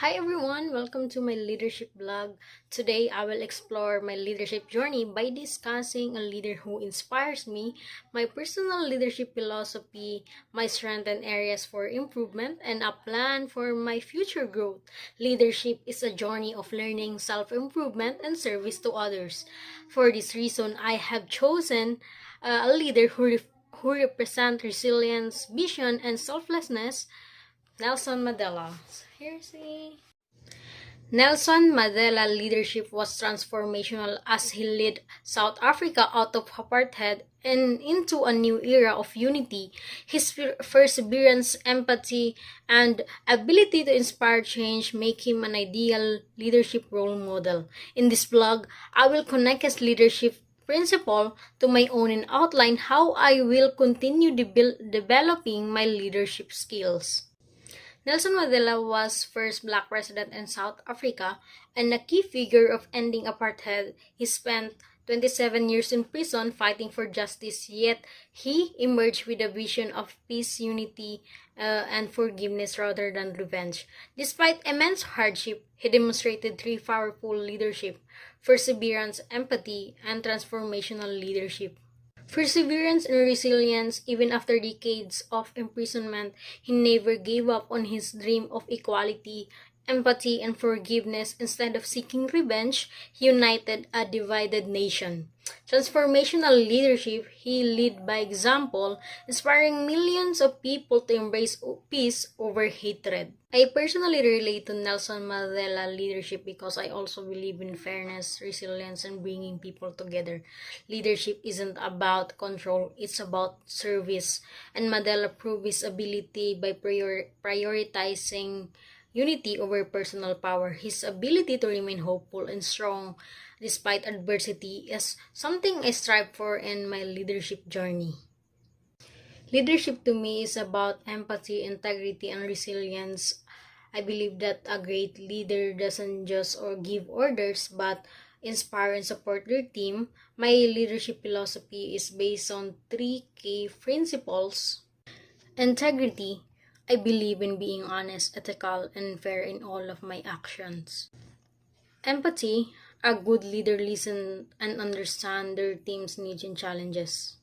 Hi everyone, welcome to my leadership blog. Today I will explore my leadership journey by discussing a leader who inspires me, my personal leadership philosophy, my strengths and areas for improvement, and a plan for my future growth. Leadership is a journey of learning, self-improvement, and service to others. For this reason, I have chosen a leader who represents resilience, vision, and selflessness. Nelson Mandela. Here's he. Nelson Mandela's leadership was transformational as he led South Africa out of apartheid and into a new era of unity. His perseverance, empathy, and ability to inspire change make him an ideal leadership role model. In this blog, I will connect his leadership principle to my own and outline how I will continue developing my leadership skills. Nelson Mandela was first black president in South Africa and a key figure of ending apartheid. He spent 27 years in prison fighting for justice, yet he emerged with a vision of peace, unity, and forgiveness rather than revenge. Despite immense hardship, he demonstrated three powerful leadership: perseverance, empathy, and transformational leadership. Perseverance and resilience, even after decades of imprisonment, he never gave up on his dream of equality, empathy, and forgiveness. Instead of seeking revenge, he united a divided nation. Transformational leadership, he led by example, inspiring millions of people to embrace peace over hatred. I personally relate to Nelson Mandela leadership because I also believe in fairness, resilience, and bringing people together. Leadership isn't about control, it's about service. And Mandela proved his ability by prioritizing unity over personal power. His ability to remain hopeful and strong despite adversity is something I strive for in my leadership journey. Leadership to me is about empathy, integrity, and resilience. I believe that a great leader doesn't just or give orders but inspire and support their team. My leadership philosophy is based on three key principles. Integrity. I believe in being honest, ethical, and fair in all of my actions. Empathy. A good leader listens and understands their team's needs and challenges.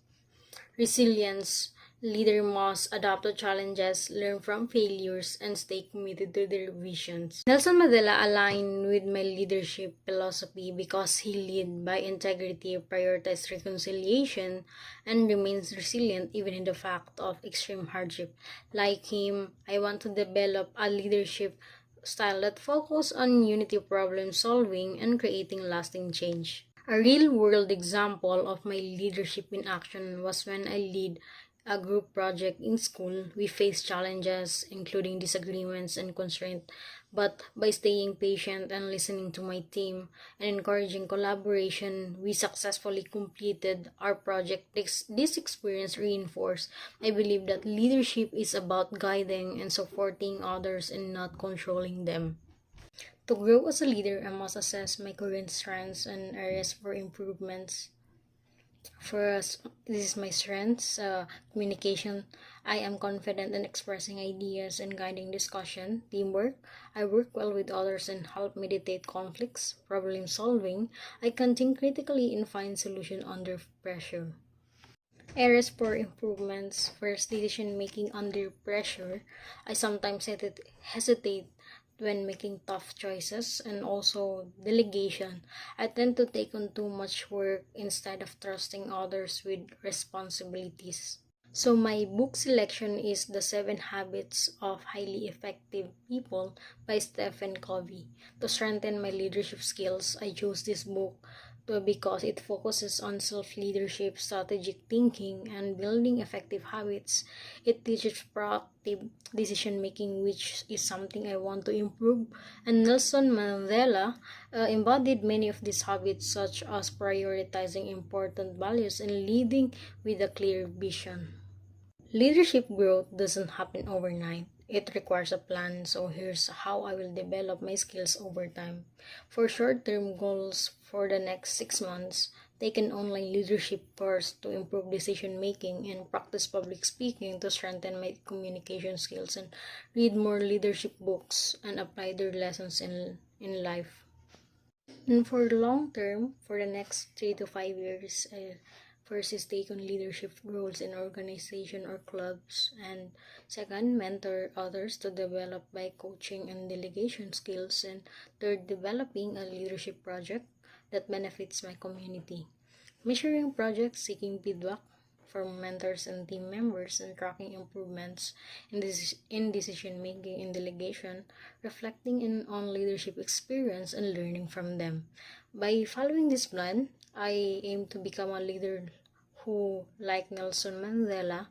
Resilience. Leader must adapt to challenges, learn from failures, and stay committed to their visions. Nelson Mandela aligned with my leadership philosophy because he led by integrity, prioritized reconciliation, and remains resilient even in the fact of extreme hardship. Like him, I want to develop a leadership style that focuses on unity, problem solving, and creating lasting change. A real-world example of my leadership in action was when I led a group project in school. We faced challenges, including disagreements and constraints, but by staying patient and listening to my team and encouraging collaboration, we successfully completed our project. This experience reinforced I believe that leadership is about guiding and supporting others and not controlling them. To grow as a leader, I must assess my current strengths and areas for improvements. First, this is my strengths, communication. I am confident in expressing ideas and guiding discussion. Teamwork. I work well with others and help mediate conflicts. Problem solving. I can think critically and find solution under pressure. Areas for improvements. First, decision making under pressure. I sometimes hesitate when making tough choices, and also delegation. I tend to take on too much work instead of trusting others with responsibilities. So my book selection is The 7 Habits of Highly Effective People by Stephen Covey. To strengthen my leadership skills, I chose this book because it focuses on self-leadership, strategic thinking, and building effective habits. It teaches proactive decision-making, which is something I want to improve. And Nelson Mandela embodied many of these habits, such as prioritizing important values and leading with a clear vision. Leadership growth doesn't happen overnight. It requires a plan, so here's how I will develop my skills over time. For short term goals for the next 6 months, take an online leadership course to improve decision making, and practice public speaking to strengthen my communication skills, and read more leadership books and apply their lessons in life. And for the long term, for the next 3 to 5 years, first is take on leadership roles in organization or clubs, and second, mentor others to develop by coaching and delegation skills, and third, developing a leadership project that benefits my community. Measuring projects, seeking feedback from mentors and team members, and tracking improvements in decision making and delegation, reflecting on leadership experience and learning from them. By following this plan, I aim to become a leader who, like Nelson Mandela,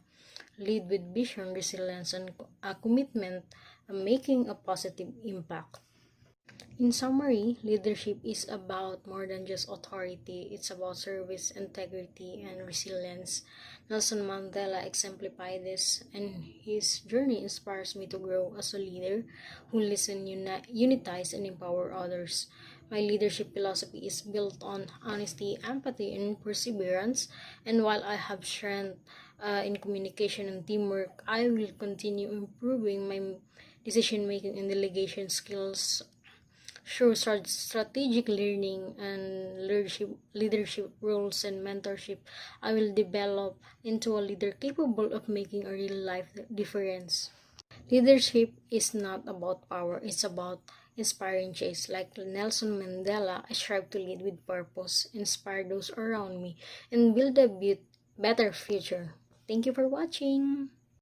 lead with vision, resilience, and a commitment, making a positive impact. In summary, leadership is about more than just authority. It's about service, integrity, and resilience. Nelson Mandela exemplified this, and his journey inspires me to grow as a leader who listens, unites, and empower others. My leadership philosophy is built on honesty, empathy, and perseverance. And while I have strength in communication and teamwork, I will continue improving my decision making and delegation skills through strategic learning and leadership roles and mentorship. I will develop into a leader capable of making a real life difference. Leadership is not about power, it's about inspiring change. Like Nelson Mandela, I strive to lead with purpose, inspire those around me, and build a better future. Thank you for watching.